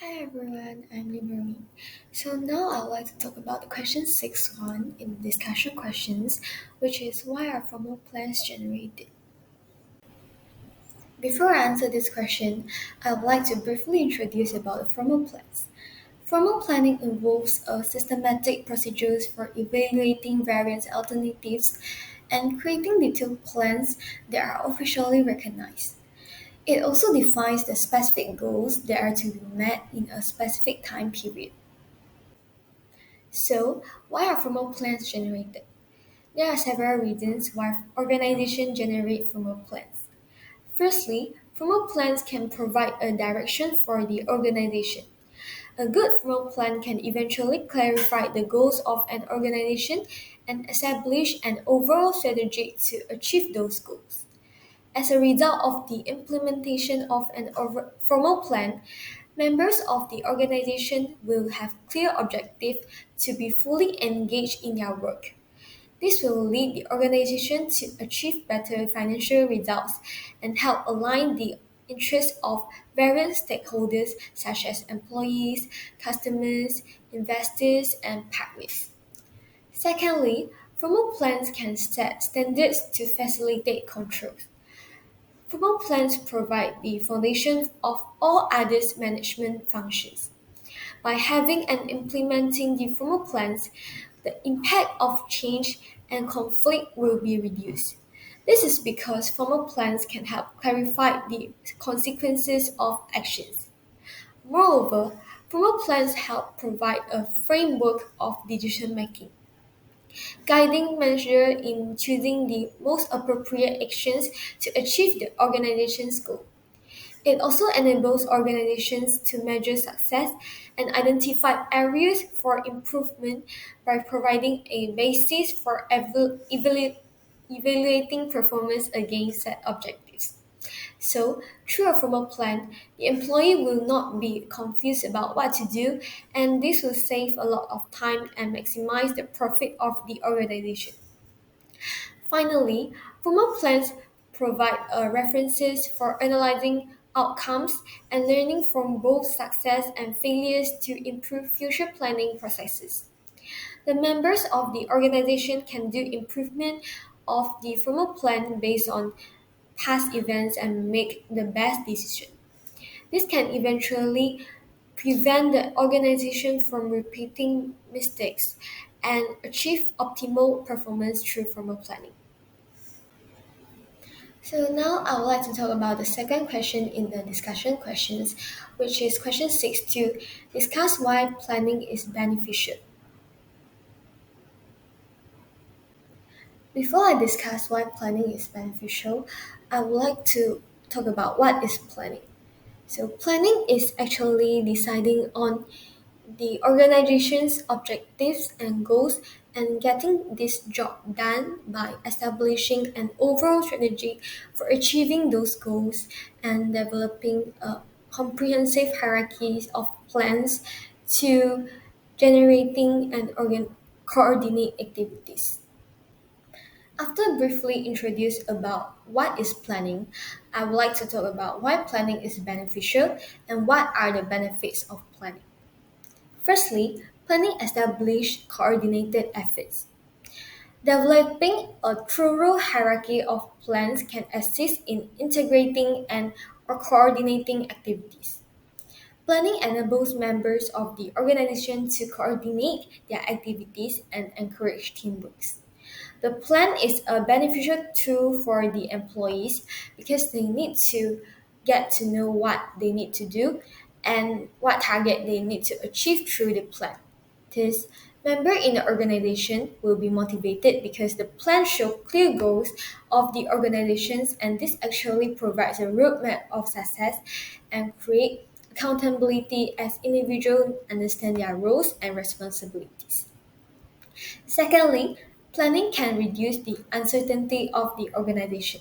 Hi everyone, I'm Liberine. So now I'd like to talk about the question 6.1 in the discussion questions, which is why are formal plans generated? Before I answer this question, I would like to briefly introduce about the formal plans. Formal planning involves a systematic procedures for evaluating various alternatives and creating detailed plans that are officially recognized. It also defines the specific goals that are to be met in a specific time period. So, why are formal plans generated? There are several reasons why organizations generate formal plans. Firstly, formal plans can provide a direction for the organization. A good formal plan can eventually clarify the goals of an organization and establish an overall strategy to achieve those goals. As a result of the implementation of an formal plan, members of the organization will have clear objectives to be fully engaged in their work. This will lead the organization to achieve better financial results and help align the interests of various stakeholders such as employees, customers, investors, and partners. Secondly, formal plans can set standards to facilitate control. Formal plans provide the foundation of all other management functions. By having and implementing the formal plans, the impact of change and conflict will be reduced. This is because formal plans can help clarify the consequences of actions. Moreover, formal plans help provide a framework of decision making, guiding measure in choosing the most appropriate actions to achieve the organization's goal. It also enables organizations to measure success and identify areas for improvement by providing a basis for evaluating performance against set objectives. So, through a formal plan, the employee will not be confused about what to do, and this will save a lot of time and maximize the profit of the organization. Finally, formal plans provide references for analyzing outcomes and learning from both success and failures to improve future planning processes. The members of the organization can do improvement of the formal plan based on past events and make the best decision. This can eventually prevent the organization from repeating mistakes and achieve optimal performance through formal planning. So now I would like to talk about the second question in the discussion questions, which is question 6 to discuss why planning is beneficial. Before I discuss why planning is beneficial, I would like to talk about what is planning. So planning is actually deciding on the organization's objectives and goals and getting this job done by establishing an overall strategy for achieving those goals and developing a comprehensive hierarchies of plans to generating and coordinate activities. After briefly introduce about what is planning, I would like to talk about why planning is beneficial and what are the benefits of planning. Firstly, planning establishes coordinated efforts. Developing a thorough hierarchy of plans can assist in integrating and or coordinating activities. Planning enables members of the organization to coordinate their activities and encourage teamwork. The plan is a beneficial tool for the employees because they need to get to know what they need to do and what target they need to achieve through the plan. Thus, members in the organization will be motivated because the plan shows clear goals of the organizations and this actually provides a roadmap of success and create accountability as individuals understand their roles and responsibilities. Secondly, planning can reduce the uncertainty of the organization.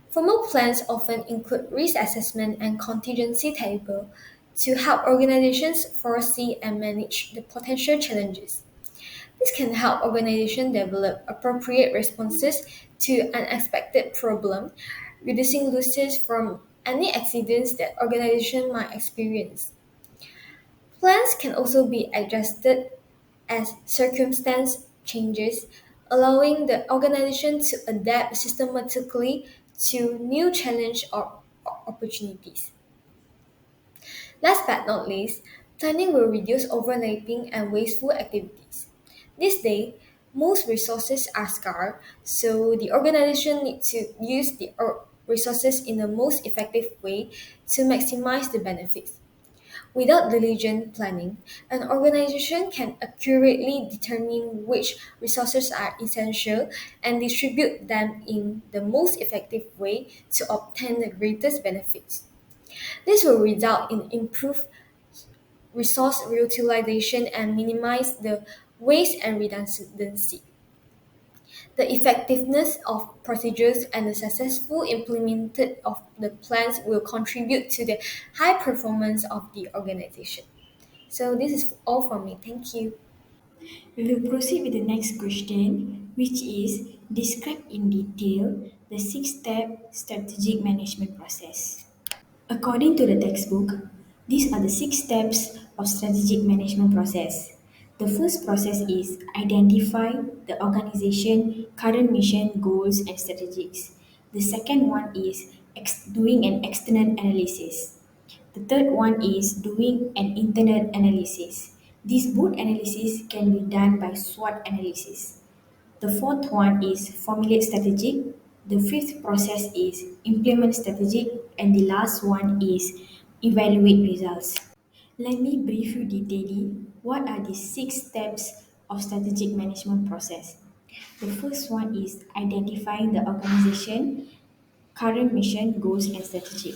Formal plans often include risk assessment and contingency table to help organizations foresee and manage the potential challenges. This can help organizations develop appropriate responses to unexpected problems, reducing losses from any accidents that organization might experience. Plans can also be adjusted as circumstance changes, allowing the organization to adapt systematically to new challenge or opportunities. Last but not least, planning will reduce overlapping and wasteful activities. This day, most resources are scarce, so the organization needs to use the resources in the most effective way to maximize the benefits. Without diligent planning, an organization can accurately determine which resources are essential and distribute them in the most effective way to obtain the greatest benefits. This will result in improved resource utilization and minimize the waste and redundancy. The effectiveness of procedures and the successful implemented of the plans will contribute to the high performance of the organization. So this is all from me. Thank you. We will proceed with the next question, which is describe in detail the six-step strategic management process. According to the textbook, these are the six steps of strategic management process. The first process is identify the organization, current mission, goals, and strategies. The second one is doing an external analysis. The third one is doing an internal analysis. These both analyses can be done by SWOT analysis. The fourth one is formulate strategy. The fifth process is implement strategy. And the last one is evaluate results. Let me brief you detailing what are the six steps of strategic management process. The first one is identifying the organization, current mission, goals, and strategy.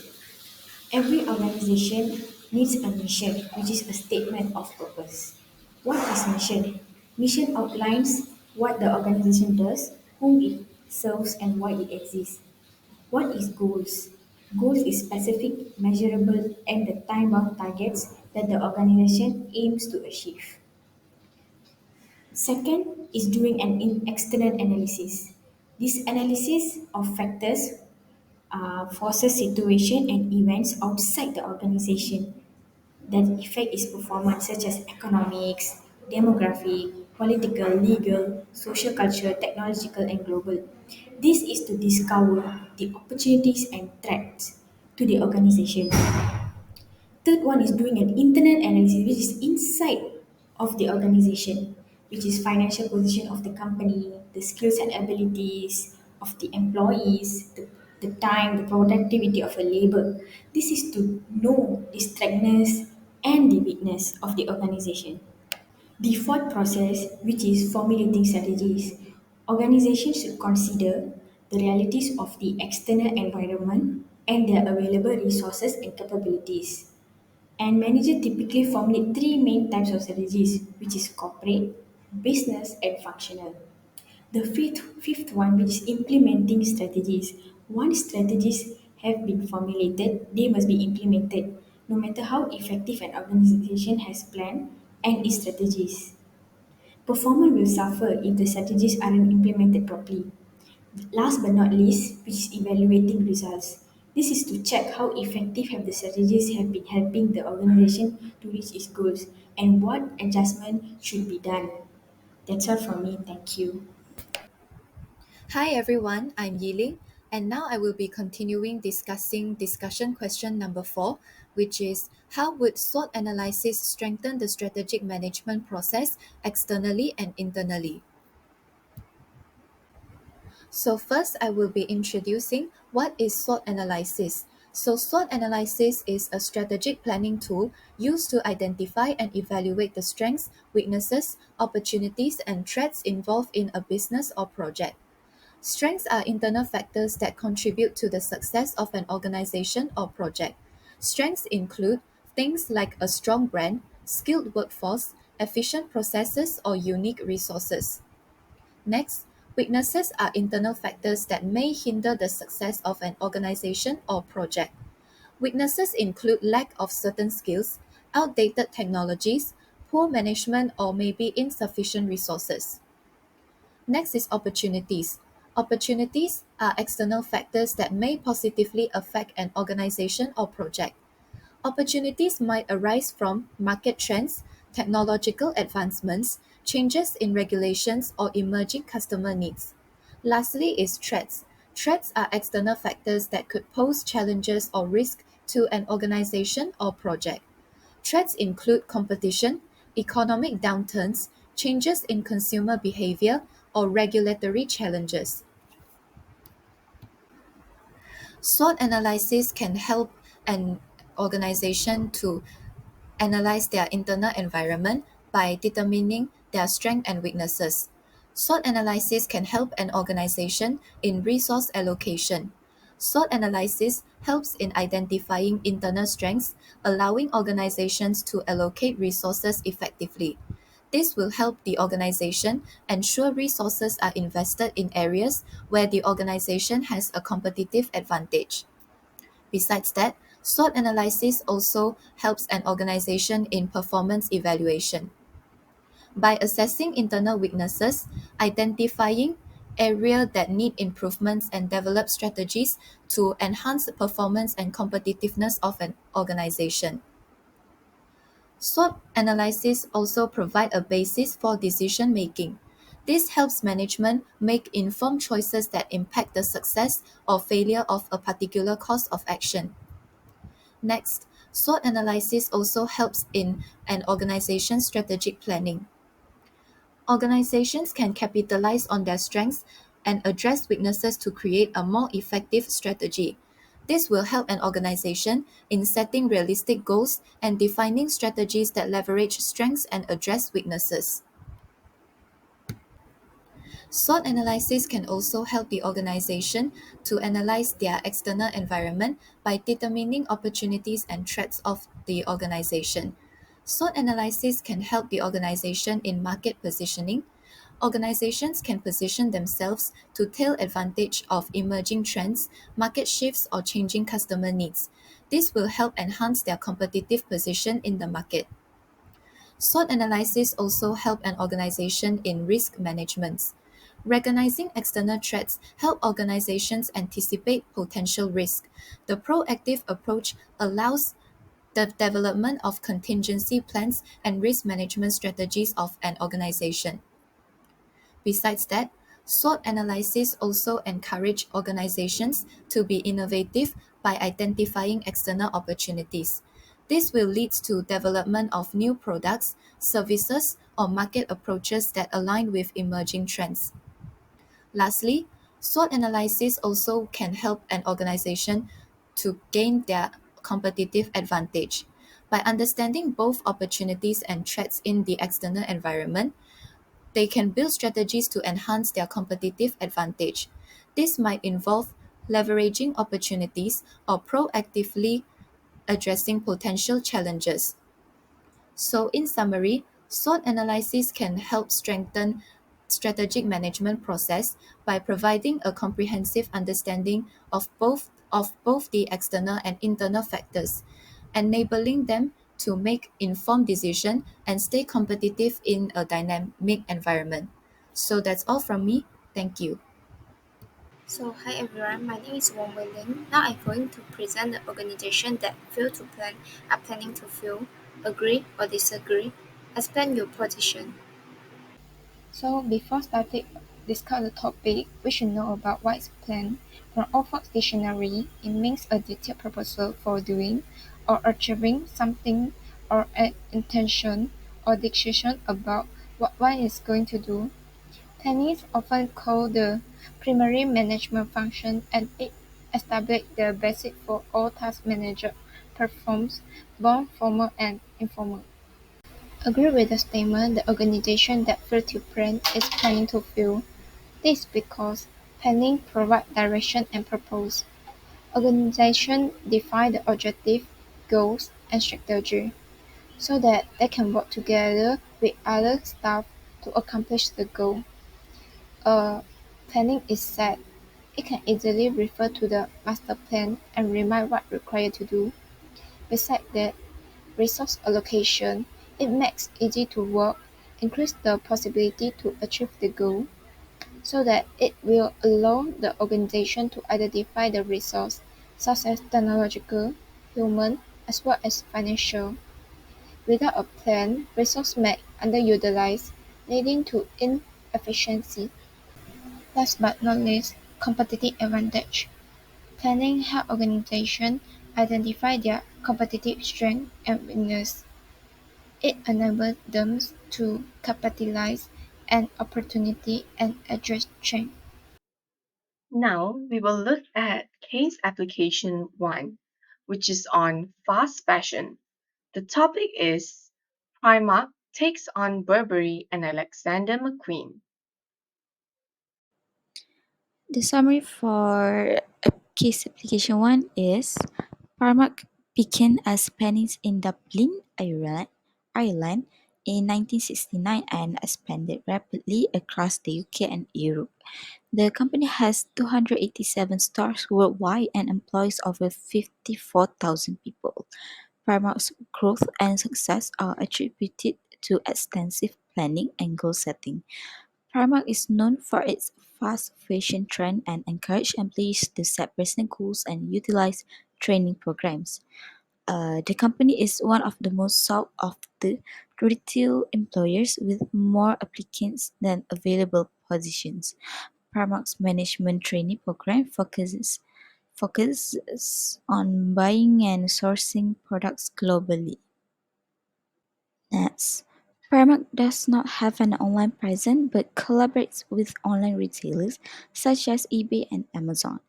Every organization needs a mission, which is a statement of purpose. What is mission? Mission outlines what the organization does, whom it serves, and why it exists. What is goals? Goals is specific, measurable, and the time-bound targets that the organization aims to achieve. Second is doing an external analysis. This analysis of factors, forces, situation, and events outside the organization that affect its performance, such as economics, demography, political, legal, social culture, technological, and global. This is to discover the opportunities and threats to the organization. Third one is doing an internal analysis, which is inside of the organization, which is financial position of the company, the skills and abilities of the employees, the time, the productivity of a labor. This is to know the strengths and the weakness of the organization. The fourth process, which is formulating strategies. Organizations should consider the realities of the external environment and their available resources and capabilities. And managers typically formulate three main types of strategies, which is corporate, business, and functional. The fifth one, which is implementing strategies. Once strategies have been formulated, they must be implemented, no matter how effective an organization has planned and its strategies. Performance will suffer if the strategies aren't implemented properly. Last but not least, which is evaluating results. This is to check how effective have the strategies have been helping the organization to reach its goals and what adjustment should be done. That's all from me. Thank you. Hi everyone, I'm Yiling, and now I will be continuing discussing discussion question number 4, which is how would SWOT analysis strengthen the strategic management process externally and internally? So first I will be introducing what is SWOT analysis. So SWOT analysis is a strategic planning tool used to identify and evaluate the strengths, weaknesses, opportunities, and threats involved in a business or project. Strengths are internal factors that contribute to the success of an organization or project. Strengths include things like a strong brand, skilled workforce, efficient processes, or unique resources. Next, weaknesses are internal factors that may hinder the success of an organization or project. Weaknesses include lack of certain skills, outdated technologies, poor management, or maybe insufficient resources. Next is opportunities. Opportunities are external factors that may positively affect an organization or project. Opportunities might arise from market trends, technological advancements, changes in regulations, or emerging customer needs. Lastly is threats. Threats are external factors that could pose challenges or risk to an organization or project. Threats include competition, economic downturns, changes in consumer behavior, or regulatory challenges. SWOT analysis can help an organization to analyze their internal environment by determining their strengths and weaknesses. SWOT analysis can help an organization in resource allocation. SWOT analysis helps in identifying internal strengths, allowing organizations to allocate resources effectively. This will help the organization ensure resources are invested in areas where the organization has a competitive advantage. Besides that, SWOT analysis also helps an organization in performance evaluation. By assessing internal weaknesses, identifying areas that need improvements and develop strategies to enhance the performance and competitiveness of an organization. SWOT analysis also provide a basis for decision making. This helps management make informed choices that impact the success or failure of a particular course of action. Next, SWOT analysis also helps in an organization's strategic planning. Organizations can capitalize on their strengths and address weaknesses to create a more effective strategy. This will help an organization in setting realistic goals and defining strategies that leverage strengths and address weaknesses. SWOT analysis can also help the organization to analyze their external environment by determining opportunities and threats of the organization. SWOT analysis can help the organization in market positioning. Organizations can position themselves to take advantage of emerging trends, market shifts, or changing customer needs. This will help enhance their competitive position in the market. SWOT analysis also help an organization in risk management. Recognizing external threats help organizations anticipate potential risk. The proactive approach allows the development of contingency plans and risk management strategies of an organization. Besides that, SWOT analysis also encourage organizations to be innovative by identifying external opportunities. This will lead to development of new products, services, or market approaches that align with emerging trends. Lastly, SWOT analysis also can help an organization to gain their competitive advantage. By understanding both opportunities and threats in the external environment, they can build strategies to enhance their competitive advantage. This might involve leveraging opportunities or proactively addressing potential challenges. So, in summary, SWOT analysis can help strengthen strategic management process by providing a comprehensive understanding of both the external and internal factors, enabling them to make informed decisions and stay competitive in a dynamic environment. So that's all from me. Thank you. So, hi everyone, my name is Wong Wei Ling. Now I'm going to present the organization that fail to plan are planning to fail. Agree or disagree? Explain your position. So before starting discuss the topic, we should know about what is plan. From Oxford Dictionary, it means a detailed proposal for doing or achieving something or an intention or decision about what one is going to do. Planning is often called the primary management function and it establishes the basic for all task manager performs, both formal and informal. Agree with the statement the organization that fails to plan is planning to fail. This is because planning provides direction and purpose. Organizations define the objective, goals, and strategy so that they can work together with other staff to accomplish the goal. Planning is set. It can easily refer to the master plan and remind what required to do. Besides that, resource allocation. It makes easy to work, increase the possibility to achieve the goal, so that it will allow the organization to identify the resource, such as technological, human, as well as financial. Without a plan, resources may underutilize, leading to inefficiency. Last but not least, competitive advantage. Planning helps organizations identify their competitive strengths and weaknesses. It enables them to capitalize on opportunity and address change. Now we will look at case application 1, which is on fast fashion. The topic is Primark takes on Burberry and Alexander McQueen. The summary for case application 1 is Parmac began as Pennies in Dublin, Ireland in 1969 and expanded rapidly across the UK and Europe. The company has 287 stores worldwide and employs over 54,000 people. Primark's growth and success are attributed to extensive planning and goal setting. Primark is known for its fast fashion trend and encourage employees to set personal goals and utilize training programs. The company is one of the most sought after retail employers with more applicants than available positions. Primark's management training program focuses on buying and sourcing products globally. Next, Primark does not have an online presence but collaborates with online retailers such as eBay and Amazon.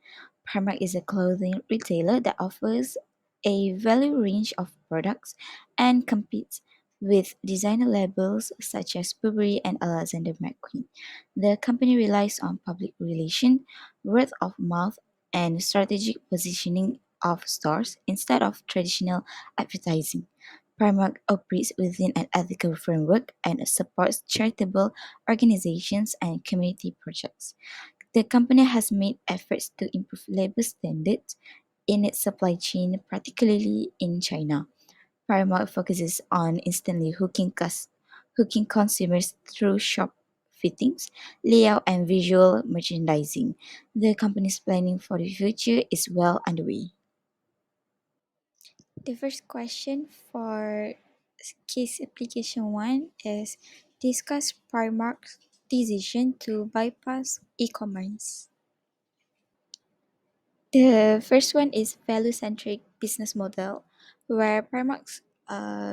Primark is a clothing retailer that offers a value range of products and competes with designer labels such as Burberry and Alexander McQueen. The company relies on public relations, word of mouth, and strategic positioning of stores instead of traditional advertising. Primark operates within an ethical framework and supports charitable organizations and community projects. The company has made efforts to improve labor standards in its supply chain, particularly in China. Primark focuses on instantly hooking consumers through shop fittings, layout, and visual merchandising. The company's planning for the future is well underway. The first question for case application 1 is discuss Primark's decision to bypass e-commerce. The first one is value-centric business model, where Primark's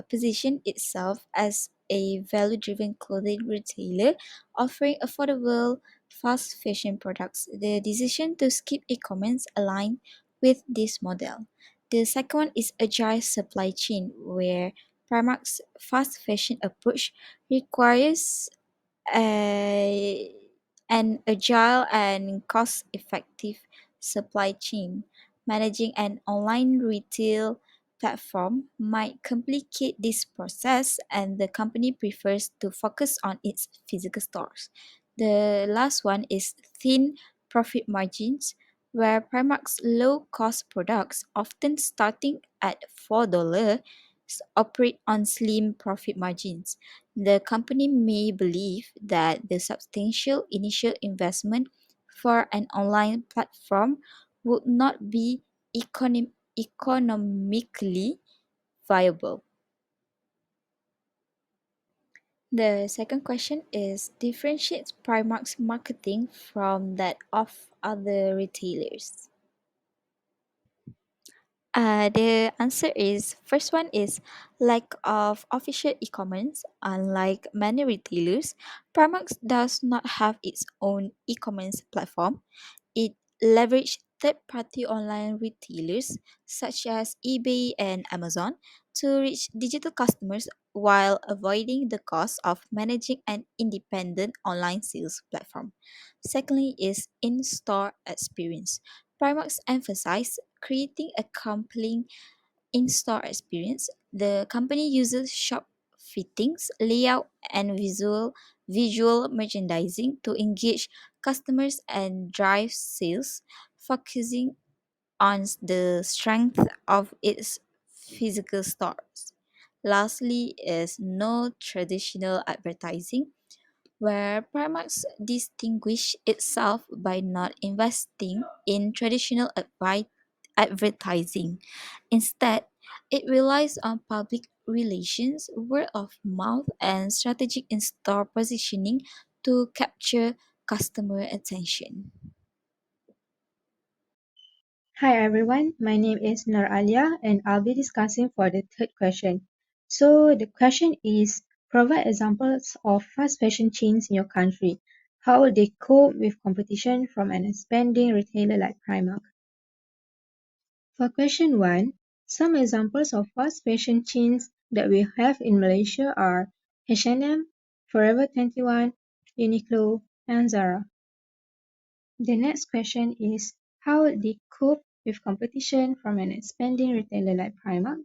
position itself as a value-driven clothing retailer offering affordable, fast fashion products. The decision to skip e-commerce align with this model. The second one is agile supply chain, where Primark's fast fashion approach requires a, an agile and cost effective supply chain. Managing an online retail platform might complicate this process, and the company prefers to focus on its physical stores. The last one is thin profit margins, where Primark's low cost products, often starting at $4, operate on slim profit margins. The company may believe that the substantial initial investment for an online platform would not be economically viable. The second question is differentiates Primark's marketing from that of other retailers. The answer is first one is lack of official e-commerce. Unlike many retailers, Primark does not have its own e-commerce platform. It leveraged third-party online retailers such as eBay and Amazon to reach digital customers while avoiding the cost of managing an independent online sales platform. Secondly is in-store experience. Primark's emphasize creating a compelling in-store experience. The company uses shop fittings, layout, and visual merchandising to engage customers and drive sales, focusing on the strength of its physical stores. Lastly is no traditional advertising, where Primark distinguishes itself by not investing in traditional advertising. Instead, It relies on public relations, word of mouth, and strategic in store positioning to capture customer attention. Hi everyone, my name is Nur Alia and I'll be discussing for the third question. So the question is provide examples of fast fashion chains in your country. How will they cope with competition from an expanding retailer like Primark? For question 1, some examples of fast fashion chains that we have in Malaysia are H&M, Forever 21, Uniqlo, and Zara. The next question is how would they cope with competition from an expanding retailer like Primark?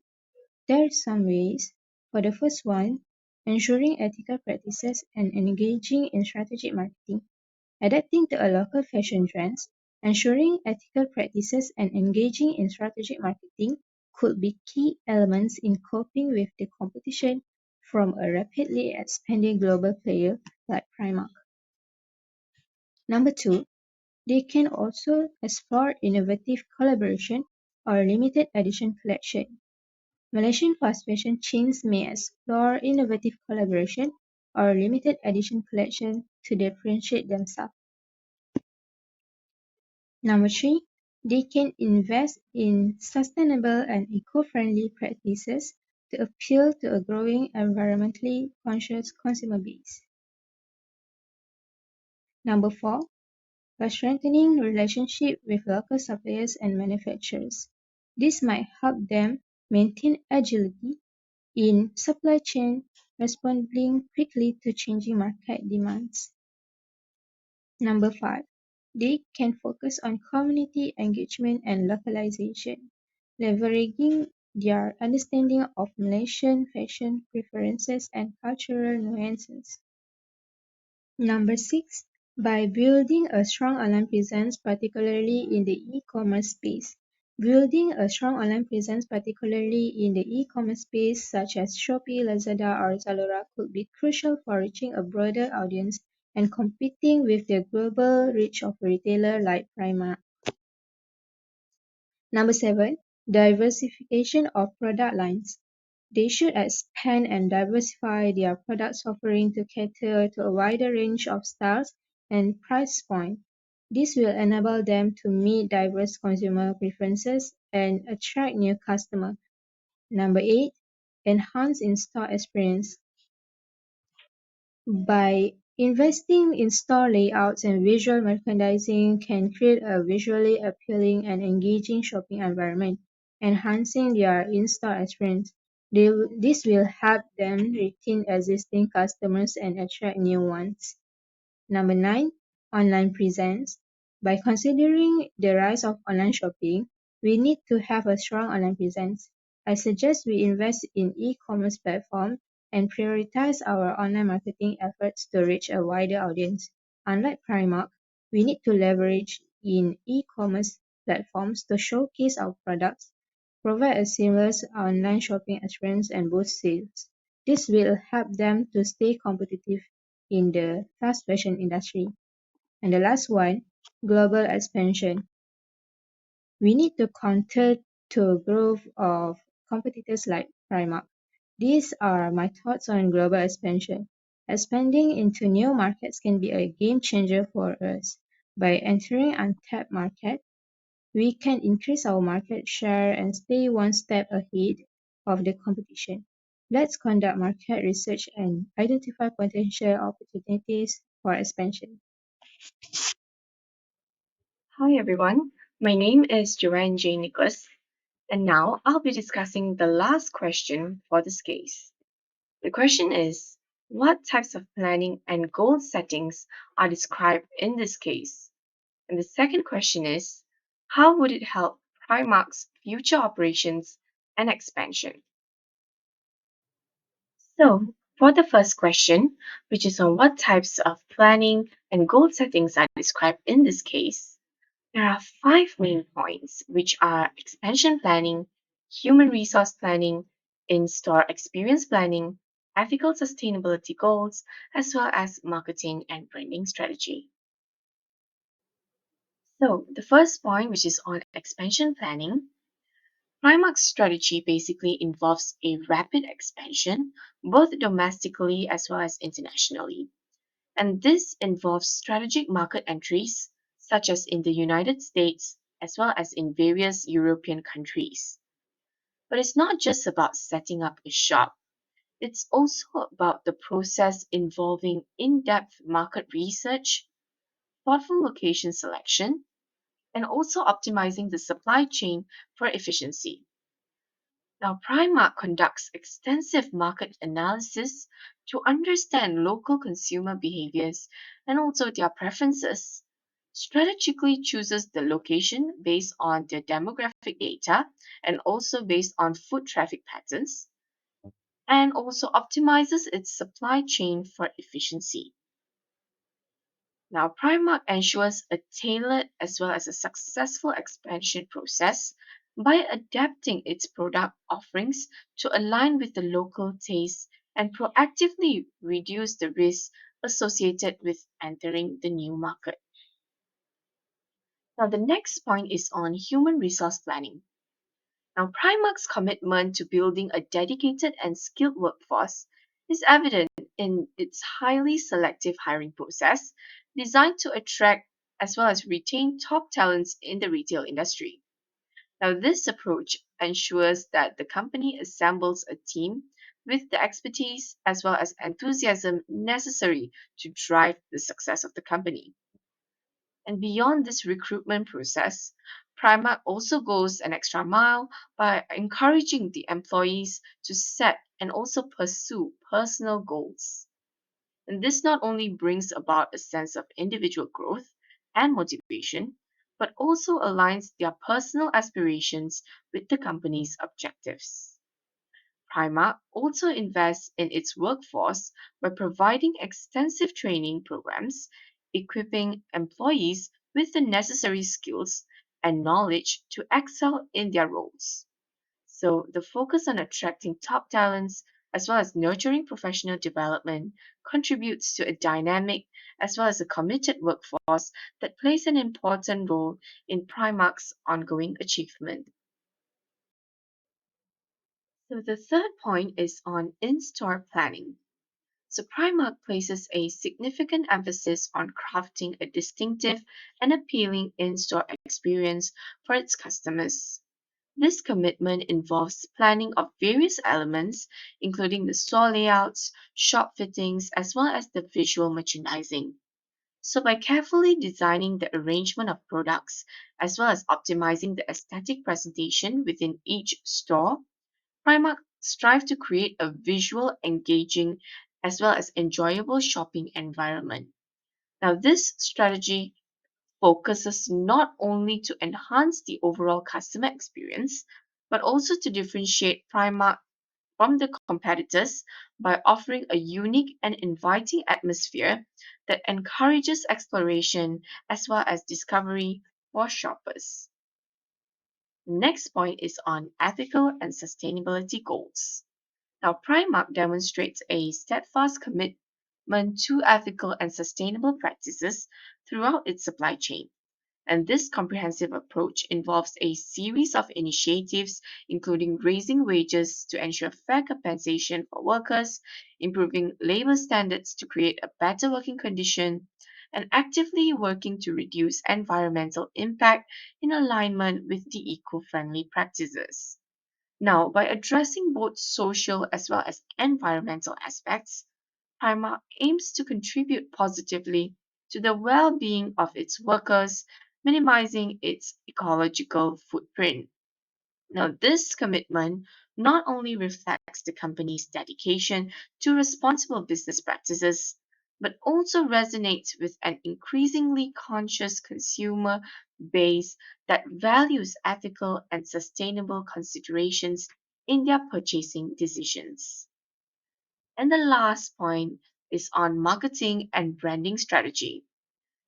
There are some ways. For the first one, ensuring ethical practices and engaging in strategic marketing. Adapting to a local fashion trends, ensuring ethical practices and engaging in strategic marketing could be key elements in coping with the competition from a rapidly expanding global player like Primark. Number two, they can also explore innovative collaboration or limited edition collection. Malaysian fast fashion chains may explore innovative collaboration or limited edition collection to differentiate themselves. Number three, they can invest in sustainable and eco-friendly practices to appeal to a growing environmentally conscious consumer base. Number four, by strengthening relationship with local suppliers and manufacturers. This might help them maintain agility in supply chain, responding quickly to changing market demands. Number five, they can focus on community engagement and localization, leveraging their understanding of Malaysian fashion preferences and cultural nuances. Number six, by building a strong online presence, particularly in the e-commerce space. Building a strong online presence, particularly in the e-commerce space such as Shopee, Lazada, or Zalora, could be crucial for reaching a broader audience and competing with the global reach of a retailer like Primark. Number seven, diversification of product lines. They should expand and diversify their product offering to cater to a wider range of styles and price points. This will enable them to meet diverse consumer preferences and attract new customers. Number eight, enhance in-store experience. By investing in store layouts and visual merchandising can create a visually appealing and engaging shopping environment, enhancing their in-store experience. This will help them retain existing customers and attract new ones. Number nine, online presence. By considering the rise of online shopping, we need to have a strong online presence. I suggest we invest in e-commerce platform and prioritize our online marketing efforts to reach a wider audience. Unlike Primark, we need to leverage in e-commerce platforms to showcase our products, provide a seamless online shopping experience and boost sales. This will help them to stay competitive in the fast fashion industry. And the last one, global expansion. We need to counter to growth of competitors like Primark. These are my thoughts on global expansion. Expanding into new markets can be a game changer for us. By entering untapped market, we can increase our market share and stay one step ahead of the competition. Let's conduct market research and identify potential opportunities for expansion. Hi everyone, my name is Joanne J. Nicholas, and now I'll be discussing the last question for this case. The question is what types of planning and goal settings are described in this case? And the second question is how would it help Primark's future operations and expansion? So, for the first question, which is on what types of planning and goal settings are described in this case, there are five main points, which are expansion planning, human resource planning, in store experience planning, ethical sustainability goals, as well as marketing and branding strategy. So, the first point, which is on expansion planning, Primark's strategy basically involves a rapid expansion, both domestically as well as internationally. And this involves strategic market entries, such as in the United States as well as in various European countries. But it's not just about setting up a shop, it's also about the process involving in depth market research, thoughtful location selection, and also optimizing the supply chain for efficiency. Now, Primark conducts extensive market analysis to understand local consumer behaviors and also their preferences. Strategically chooses the location based on their demographic data and also based on foot traffic patterns, and also optimizes its supply chain for efficiency. Now, Primark ensures a tailored as well as a successful expansion process by adapting its product offerings to align with the local tastes and proactively reduce the risk associated with entering the new market. Now, the next point is on human resource planning. Now, Primark's commitment to building a dedicated and skilled workforce is evident in its highly selective hiring process designed to attract as well as retain top talents in the retail industry. Now, this approach ensures that the company assembles a team with the expertise as well as enthusiasm necessary to drive the success of the company. And beyond this recruitment process, Primark also goes an extra mile by encouraging the employees to set and also pursue personal goals. And this not only brings about a sense of individual growth and motivation, but also aligns their personal aspirations with the company's objectives. Primark also invests in its workforce by providing extensive training programs, equipping employees with the necessary skills and knowledge to excel in their roles. So, the focus on attracting top talents as well as nurturing professional development contributes to a dynamic as well as a committed workforce that plays an important role in Primark's ongoing achievement. So the third point is on in-store planning. So Primark places a significant emphasis on crafting a distinctive and appealing in-store experience for its customers. This commitment involves planning of various elements, including the store layouts, shop fittings, as well as the visual merchandising. So, by carefully designing the arrangement of products, as well as optimizing the aesthetic presentation within each store, Primark strive to create a visual, engaging, as well as enjoyable shopping environment. Now, this strategy focuses not only to enhance the overall customer experience, but also to differentiate Primark from the competitors by offering a unique and inviting atmosphere that encourages exploration as well as discovery for shoppers. The next point is on ethical and sustainability goals. Now, Primark demonstrates a steadfast commitment to ethical and sustainable practices throughout its supply chain. And this comprehensive approach involves a series of initiatives, including raising wages to ensure fair compensation for workers, improving labor standards to create a better working condition, and actively working to reduce environmental impact in alignment with the eco friendly practices. Now, by addressing both social as well as environmental aspects, Primark aims to contribute positively to the well being of its workers, minimizing its ecological footprint. Now, this commitment not only reflects the company's dedication to responsible business practices, but also resonates with an increasingly conscious consumer base that values ethical and sustainable considerations in their purchasing decisions. And the last point is on marketing and branding strategy.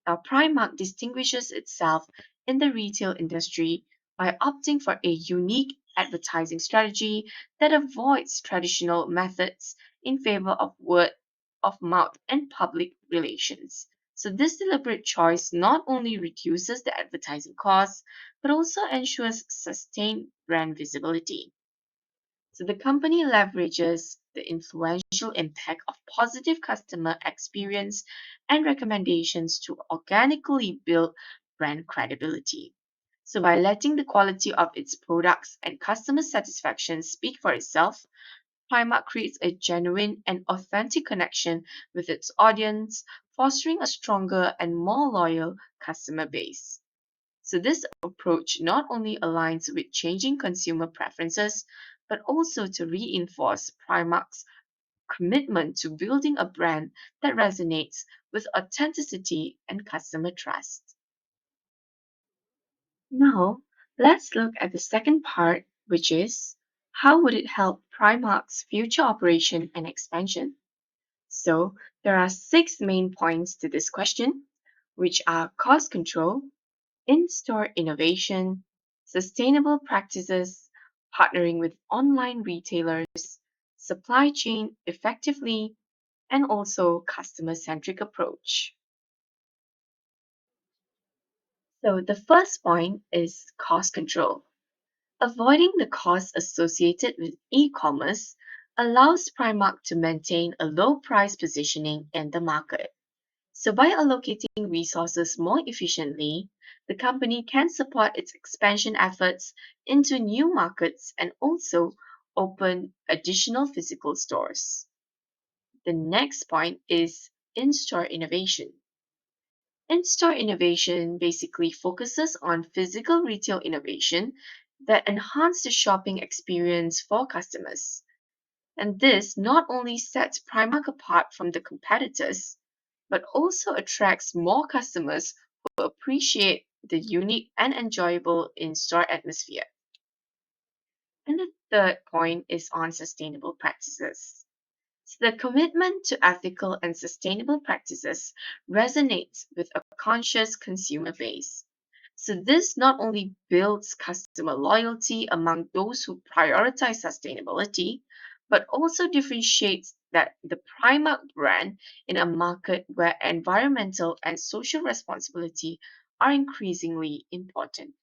Now, Primark distinguishes itself in the retail industry by opting for a unique advertising strategy that avoids traditional methods in favor of word of mouth and public relations. So, this deliberate choice not only reduces the advertising costs but also ensures sustained brand visibility. So the company leverages the influential impact of positive customer experience and recommendations to organically build brand credibility. So by letting the quality of its products and customer satisfaction speak for itself, Primark creates a genuine and authentic connection with its audience, fostering a stronger and more loyal customer base. So, this approach not only aligns with changing consumer preferences, but also to reinforce Primark's commitment to building a brand that resonates with authenticity and customer trust. Now, let's look at the second part, which is how would it help Primark's future operation and expansion? So, there are six main points to this question, which are cost control, in store innovation, sustainable practices, partnering with online retailers, supply chain effectively, and also customer centric approach. So, the first point is cost control. Avoiding the costs associated with e commerce allows Primark to maintain a low price positioning in the market. So, by allocating resources more efficiently, the company can support its expansion efforts into new markets and also open additional physical stores. The next point is in store innovation. In store innovation basically focuses on physical retail innovation that enhance the shopping experience for customers. And this not only sets Primark apart from the competitors, but also attracts more customers who appreciate the unique and enjoyable in store atmosphere. And the third point is on sustainable practices. So the commitment to ethical and sustainable practices resonates with a conscious consumer base. So this not only builds customer loyalty among those who prioritize sustainability, but also differentiates that the Primark brand in a market where environmental and social responsibility are increasingly important.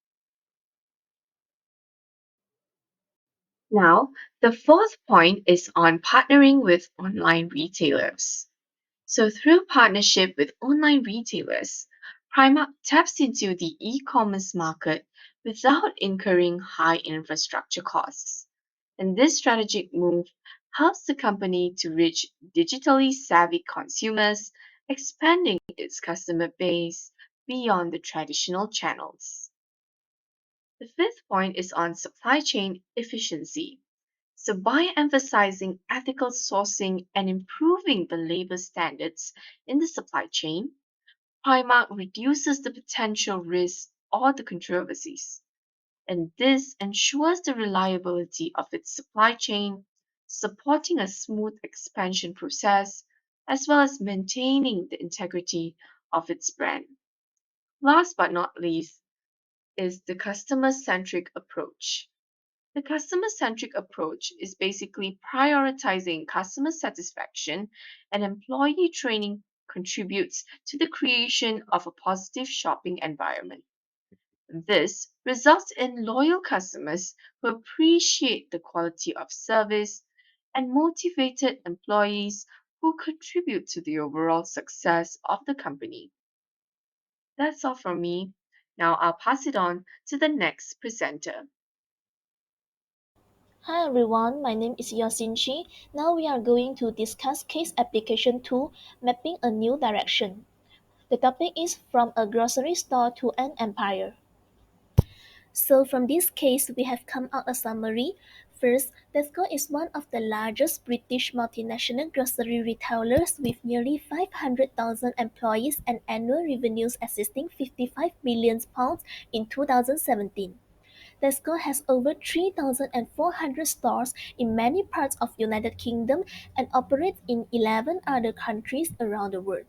Now, the fourth point is on partnering with online retailers. So, through partnership with online retailers, Primark taps into the e commerce market without incurring high infrastructure costs. And this strategic move helps the company to reach digitally savvy consumers, expanding its customer base beyond the traditional channels. The fifth point is on supply chain efficiency. So, by emphasizing ethical sourcing and improving the labor standards in the supply chain, Primark reduces the potential risks or the controversies. And this ensures the reliability of its supply chain, supporting a smooth expansion process, as well as maintaining the integrity of its brand. Last but not least is the customer centric approach. The customer centric approach is basically prioritizing customer satisfaction, and employee training contributes to the creation of a positive shopping environment. This results in loyal customers who appreciate the quality of service and motivated employees who contribute to the overall success of the company. That's all from me. Now I'll pass it on to the next presenter. Hi everyone, my name is Yosinchi. Now we are going to discuss case application 2, mapping a new direction. The topic is from a grocery store to an empire. So from this case, we have come out a summary. First, Tesco is one of the largest British multinational grocery retailers with nearly 500,000 employees and annual revenues exceeding £55 billion in 2017. Tesco has over 3,400 stores in many parts of United Kingdom and operates in 11 other countries around the world.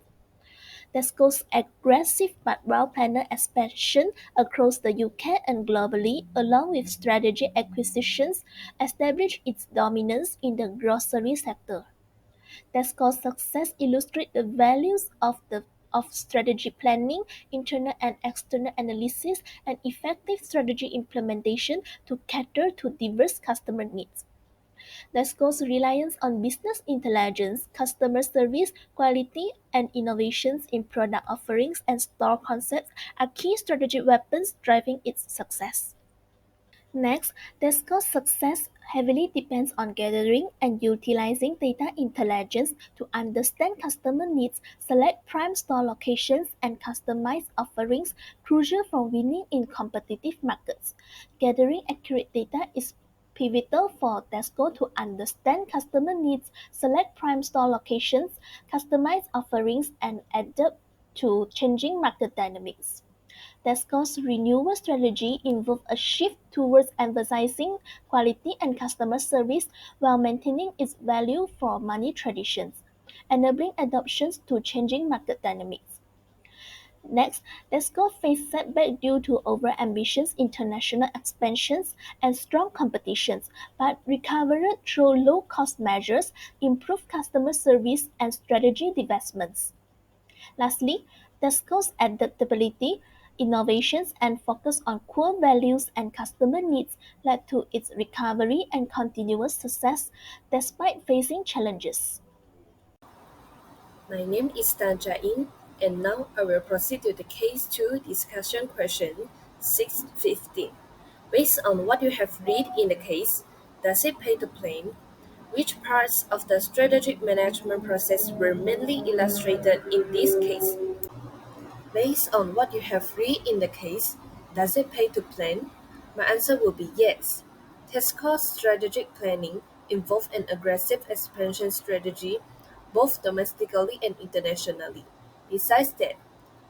Tesco's aggressive but well-planned expansion across the UK and globally, along with strategic acquisitions, established its dominance in the grocery sector. Tesco's success illustrates the values of the of strategy planning, internal and external analysis, and effective strategy implementation to cater to diverse customer needs. Tesco's reliance on business intelligence, customer service, quality, and innovations in product offerings and store concepts are key strategic weapons driving its success. Next, Tesco's success heavily depends on gathering and utilizing data intelligence to understand customer needs, select prime store locations, and customize offerings crucial for winning in competitive markets. Gathering accurate data is pivotal for Tesco to understand customer needs, select prime store locations, customize offerings, and adapt to changing market dynamics. Tesco's renewal strategy involved a shift towards emphasizing quality and customer service while maintaining its value for money traditions, enabling adoptions to changing market dynamics. Next, Tesco faced setback due to over-ambitious international expansions and strong competitions, but recovered through low-cost measures, improved customer service, and strategy divestments. Lastly, Tesco's adaptability, innovations, and focus on core values and customer needs led to its recovery and continuous success despite facing challenges. My name is Tan Jain, and now I will proceed to the Case 2 discussion question 615. Based on what you have read in the case, does it pay to plan? Which parts of the strategic management process were mainly illustrated in this case? Based on what you have read in the case, does it pay to plan? My answer will be yes. Tesco's strategic planning involved an aggressive expansion strategy, both domestically and internationally. Besides that,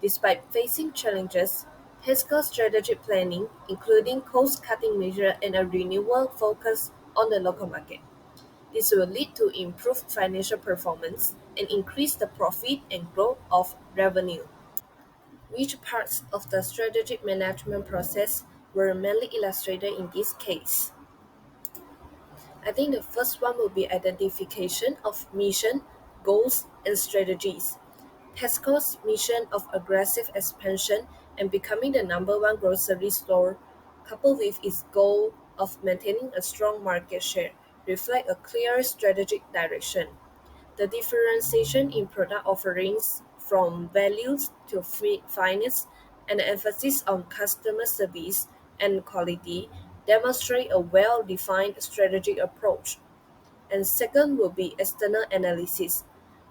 despite facing challenges, Tesco's strategic planning, including cost-cutting measures and a renewal focus on the local market. This will lead to improved financial performance and increase the profit and growth of revenue. Which parts of the strategic management process were mainly illustrated in this case? I think the first one will be identification of mission, goals, and strategies. Tesco's mission of aggressive expansion and becoming the number one grocery store, coupled with its goal of maintaining a strong market share, reflect a clear strategic direction. The differentiation in product offerings from values to finance and the emphasis on customer service and quality demonstrate a well-defined strategic approach. And second will be external analysis.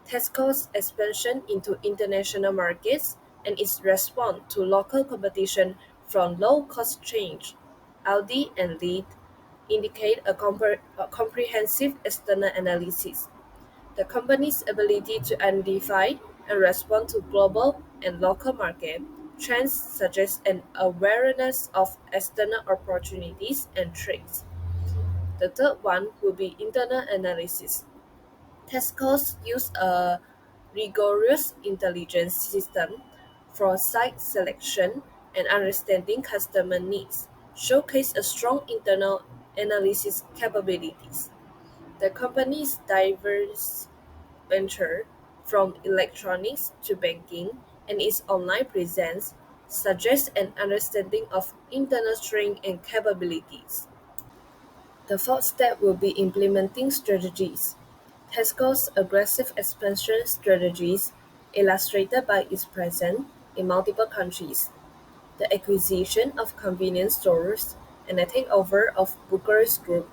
Tesco's expansion into international markets and its response to local competition from low-cost chains, Aldi and Lidl, indicate a comprehensive external analysis. The company's ability to identify and respond to global and local market trends suggests an awareness of external opportunities and threats. The third one will be internal analysis. Tesco's use a rigorous intelligence system for site selection and understanding customer needs, showcase a strong internal analysis capabilities. The company's diverse venture, from electronics to banking, and its online presence suggests an understanding of internal strengths and capabilities. The fourth step will be implementing strategies. Tesco's aggressive expansion strategies, illustrated by its presence in multiple countries, the acquisition of convenience stores, and the takeover of Booker's Group,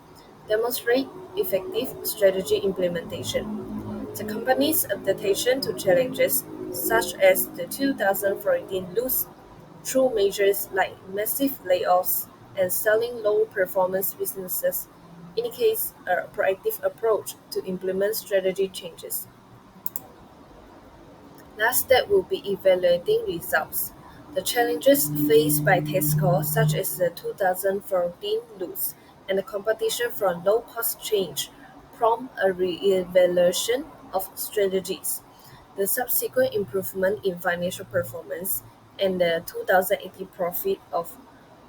demonstrate effective strategy implementation. The company's adaptation to challenges such as the 2014 loss through measures like massive layoffs and selling low-performance businesses indicates a proactive approach to implement strategy changes. Last step will be evaluating results. The challenges faced by Tesco, such as the 2014 loss and the competition from low-cost change, prompt a re-evaluation of strategies. The subsequent improvement in financial performance and the 2018 profit of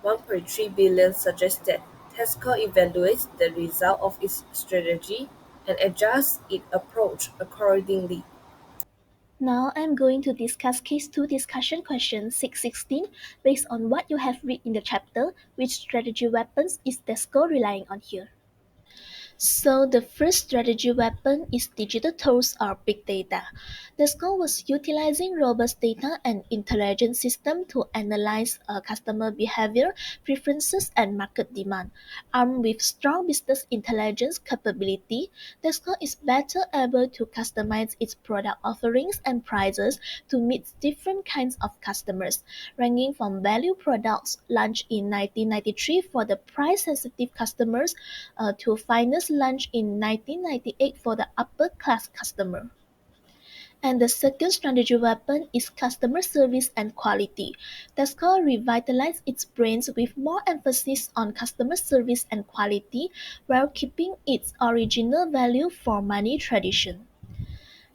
1.3 billion suggests that Tesco evaluates the result of its strategy and adjusts its approach accordingly. Now I'm going to discuss case 2 discussion question 616 based on what you have read in the chapter, which strategy weapons is Tesco relying on here. So the first strategy weapon is digital tools or big data. Tesco was utilizing robust data and intelligence system to analyze customer behavior, preferences, and market demand. Armed with strong business intelligence capability, Tesco is better able to customize its product offerings and prices to meet different kinds of customers, ranging from value products launched in 1993 for the price-sensitive customers to finest lunch in 1998 for the upper class customer. And the second strategy weapon is customer service and quality. Tesco revitalized its brands with more emphasis on customer service and quality while keeping its original value for money tradition.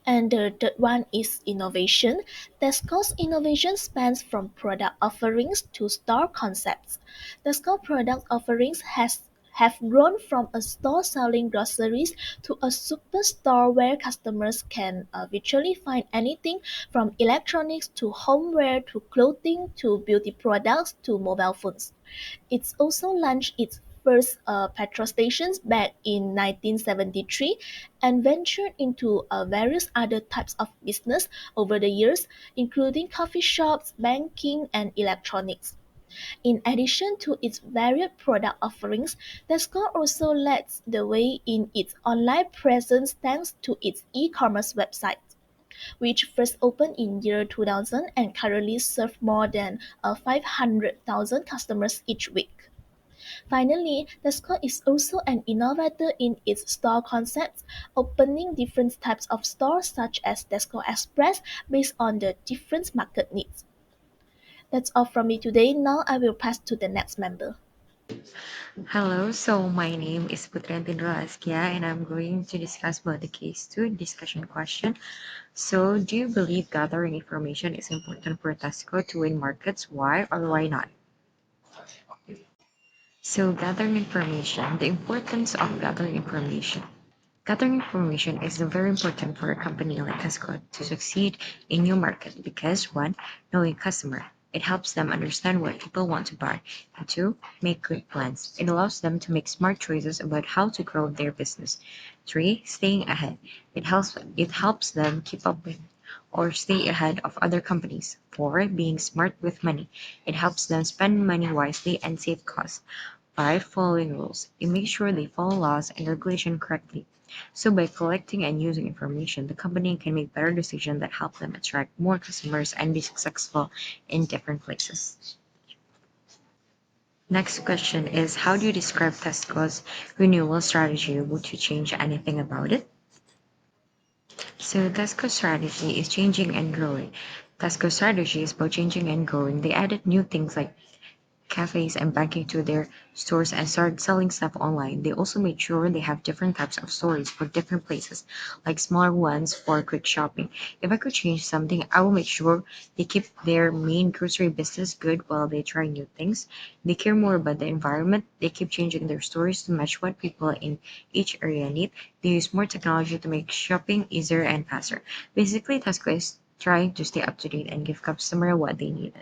And the third one is innovation. Tesco's innovation spans from product offerings to store concepts. Tesco product offerings have grown from a store selling groceries to a superstore where customers can virtually find anything from electronics to homeware to clothing to beauty products to mobile phones. It's also launched its first petrol stations back in 1973 and ventured into various other types of business over the years, including coffee shops, banking, and electronics. In addition to its varied product offerings, Tesco also leads the way in its online presence thanks to its e-commerce website, which first opened in year 2000 and currently serve more than 500,000 customers each week. Finally, Tesco is also an innovator in its store concepts, opening different types of stores such as Tesco Express based on the different market needs. That's all from me today. Now I will pass to the next member. Hello, so my name is Putrantin Askia and I'm going to discuss about the case 2 discussion question. So, do you believe gathering information is important for Tesco to win markets? Why or why not? So, gathering information, the importance of gathering information. Gathering information is very important for a company like Tesco to succeed in new market because one, knowing customer, it helps them understand what people want to buy, and two, make good plans. It allows them to make smart choices about how to grow their business. Three, staying ahead. It helps them keep up with or stay ahead of other companies. Four, being smart with money. It helps them spend money wisely and save costs. Five, following rules. It makes sure they follow laws and regulation correctly. So by collecting and using information, the company can make better decisions that help them attract more customers and be successful in different places. Next question is, how do you describe Tesco's renewal strategy? Would you change anything about it? So Tesco's strategy is changing and growing. Tesco's strategy is about changing and growing. They added new things like cafes and banking to their stores and started selling stuff online. They also made sure they have different types of stores for different places, like smaller ones for quick shopping. If I could change something, I will make sure they keep their main grocery business good while they try new things. They care more about the environment. They keep changing their stores to match what people in each area need. They use more technology to make shopping easier and faster. Basically, Tesco is trying to stay up to date and give customer what they need.